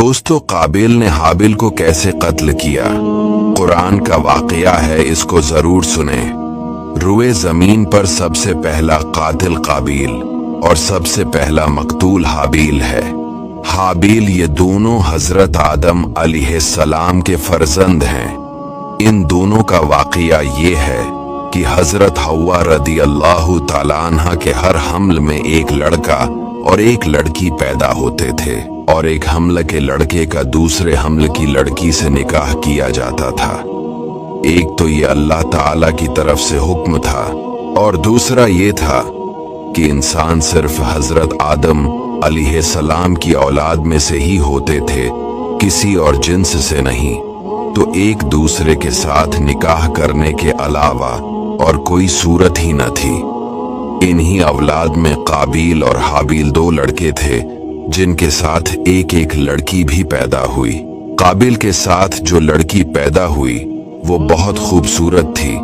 दोस्तों, काबिल ने हाबिल को कैसे कत्ल किया, कुरान का वाकया है, इसको जरूर सुने। रुए जमीन पर सबसे पहला कातिल काबिल और सबसे पहला मकतूल हाबिल है। हाबिल ये दोनों हजरत आदम अलैहिस्सलाम के फर्जंद हैं। इन दोनों का वाकया ये है कि हजरत हव्वा रदी अल्लाह ताला अन्हा के हर हमल में एक लड़का और एक लड़की पैदा होते थे और एक हमल के लड़के का दूसरे हमल की लड़की से निकाह किया जाता था। एक तो ये अल्लाह ताला की तरफ से हुक्म था और दूसरा ये था कि इंसान सिर्फ हजरत आदम अलैहिस्सलाम की औलाद में से ही होते थे, किसी और जिन्स से नहीं। तो एक दूसरे के साथ निकाह करने के अलावा और कोई सूरत ही न थी। इन्हीं औलाद में काबिल और हाबिल दो लड़के थे जिनके साथ एक एक लड़की भी पैदा हुई। काबिल के साथ जो लड़की पैदा हुई वो बहुत खूबसूरत थी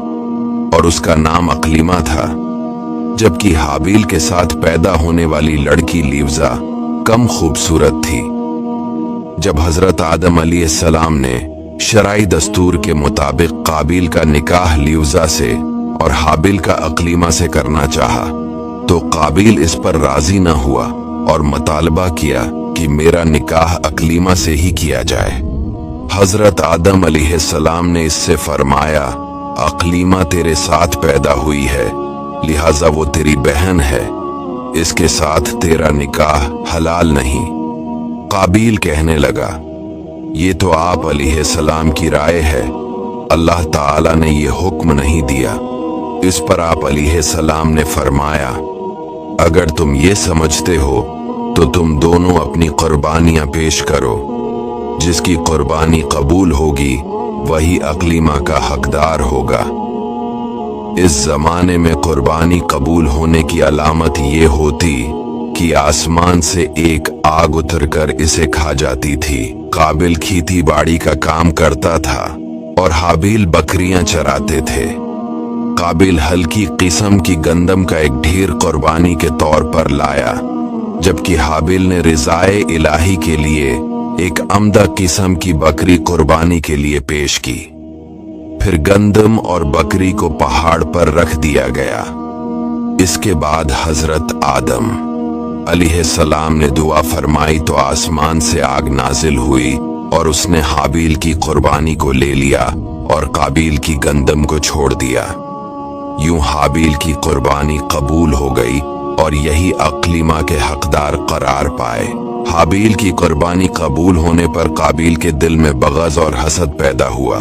और उसका नाम अकलीमा था, जबकि हाबिल के साथ पैदा होने वाली लड़की लिवजा कम खूबसूरत थी। जब हजरत आदम अलैहिस्सलाम ने शरई दस्तूर के मुताबिक काबिल का निकाह लिवजा से और हाबिल का अकलीमा से करना चाहा, तो काबिल इस पर राजी न हुआ और मुतालबा किया कि मेरा निकाह अकलीमा से ही किया जाए। हजरत आदम अलैहिस्सलाम ने इससे फरमाया, अकलीमा तेरे साथ पैदा हुई है, लिहाजा वो तेरी बहन है, इसके साथ तेरा निकाह हलाल नहीं। काबिल कहने लगा, ये तो आप अलैहिस्सलाम की राय है, अल्लाह ताला ने ये हुक्म नहीं दिया। इस पर आप अलैहिस्सलाम ने फरमाया, अगर तुम ये समझते हो तो तुम दोनों अपनी कुर्बानियां पेश करो, जिसकी कुर्बानी कबूल होगी वही अकलीमा का हकदार होगा। इस जमाने में कुर्बानी कबूल होने की अलामत ये होती कि आसमान से एक आग उतरकर इसे खा जाती थी। काबिल खेती बाड़ी का काम करता था और हाबिल बकरियां चराते थे। काबिल हल्की किस्म की गंदम का एक ढेर कुर्बानी के तौर पर लाया, जबकि हाबिल ने रिज़ाए इलाही के लिए एक अमदा किस्म की बकरी कुर्बानी के लिए पेश की। फिर गंदम और बकरी को पहाड़ पर रख दिया गया। इसके बाद हजरत आदम अलैहिस्सलाम ने दुआ फरमाई तो आसमान से आग नाजिल हुई और उसने हाबिल की कुर्बानी को ले लिया और काबिल की गंदम को छोड़ दिया। यूं हाबिल की कुर्बानी कबूल हो गई और यही अकलीमा के हकदार करार पाए। हाबिल की कुर्बानी कबूल होने पर काबिल के दिल में बग़ज़ और हसद पैदा हुआ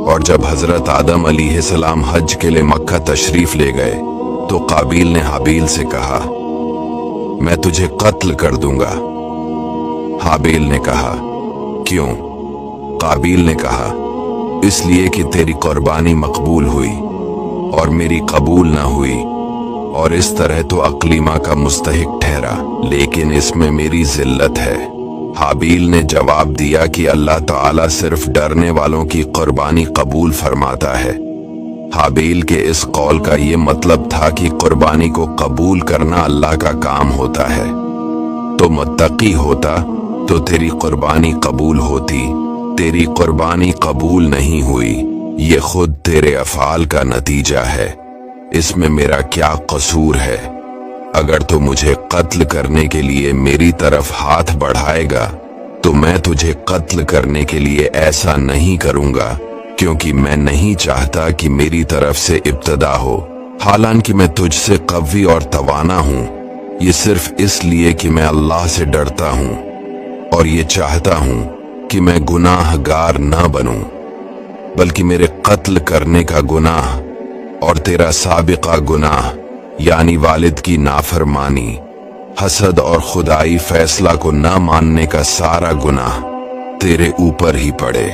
और जब हजरत आदम अलैहिस्सलाम हज के लिए मक्का तशरीफ ले गए तो काबिल ने हाबिल से कहा, मैं तुझे कत्ल कर दूंगा। हाबिल ने कहा, क्यों? काबिल ने कहा, इसलिए कि तेरी कुर्बानी मकबूल हुई और मेरी कबूल ना हुई, और इस तरह तो अकलीमा का मुस्तहिक ठहरा, लेकिन इसमें मेरी जिल्लत है। हाबिल ने जवाब दिया कि अल्लाह ताला सिर्फ डरने वालों की कुर्बानी कबूल फरमाता है। हाबिल के इस कौल का ये मतलब था कि कुर्बानी को कबूल करना अल्लाह का काम होता है। तो मुत्तकी होता तो तेरी कुर्बानी कबूल होती, तेरी कुर्बानी कबूल नहीं हुई, ये खुद तेरे अफ़ाल का नतीजा है, इसमें मेरा क्या कसूर है? अगर तू मुझे कत्ल करने के लिए मेरी तरफ हाथ बढ़ाएगा तो मैं तुझे कत्ल करने के लिए ऐसा नहीं करूंगा, क्योंकि मैं नहीं चाहता कि मेरी तरफ से इब्तदा हो। हालांकि मैं तुझसे कवी और तवाना हूँ, ये सिर्फ इसलिए कि मैं अल्लाह से डरता हूँ और ये चाहता हूँ कि मैं गुनाहगार न बनूं, बल्कि मेरे कत्ल करने का गुनाह और तेरा साबिका गुनाह यानी वालिद की नाफरमानी, हसद और खुदाई फैसला को न मानने का सारा गुनाह तेरे ऊपर ही पड़े।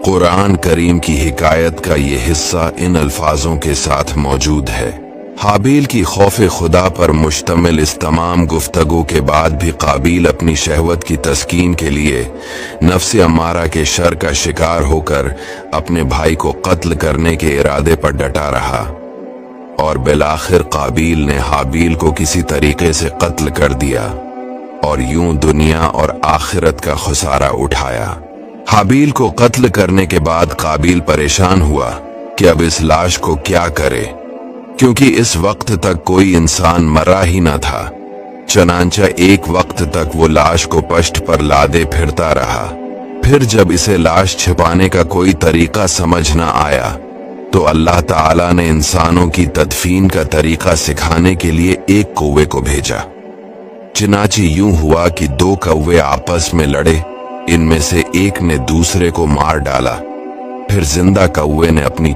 कुरान करीम की हिकायत का ये हिस्सा इन अल्फाजों के साथ मौजूद है। हाबिल की खौफ खुदा पर मुश्तमिल इस तमाम गुफ्तगू के बाद भी काबिल अपनी शहवत की तस्कीन के लिए नफ्स अम्मारा के शर का शिकार होकर अपने भाई को कत्ल करने के इरादे पर डटा रहा और बिलाखिर काबिल ने हाबिल को किसी तरीके से कत्ल कर दिया। और यूं दुनिया और आखिरत का खुसारा उठाया। हाबील को कत्ल करने के बाद काबिल परेशान हुआ कि अब इस लाश को क्या करे, क्योंकि इस वक्त तक कोई इंसान मरा ही न था। चनांचा एक वक्त तक वो लाश को पश्त पर लादे फिरता रहा। फिर जब इसे लाश छिपाने का कोई तरीका समझ न आया तो अल्लाह ताला ने इंसानों की तदफीन का तरीका सिखाने के लिए एक कौवे को भेजा। चनांचे यूं हुआ कि दो कौवे आपस में लड़े। इनमें से एक ने दूसरे को मार डाला। फिर जिंदा कौवे ने अपनी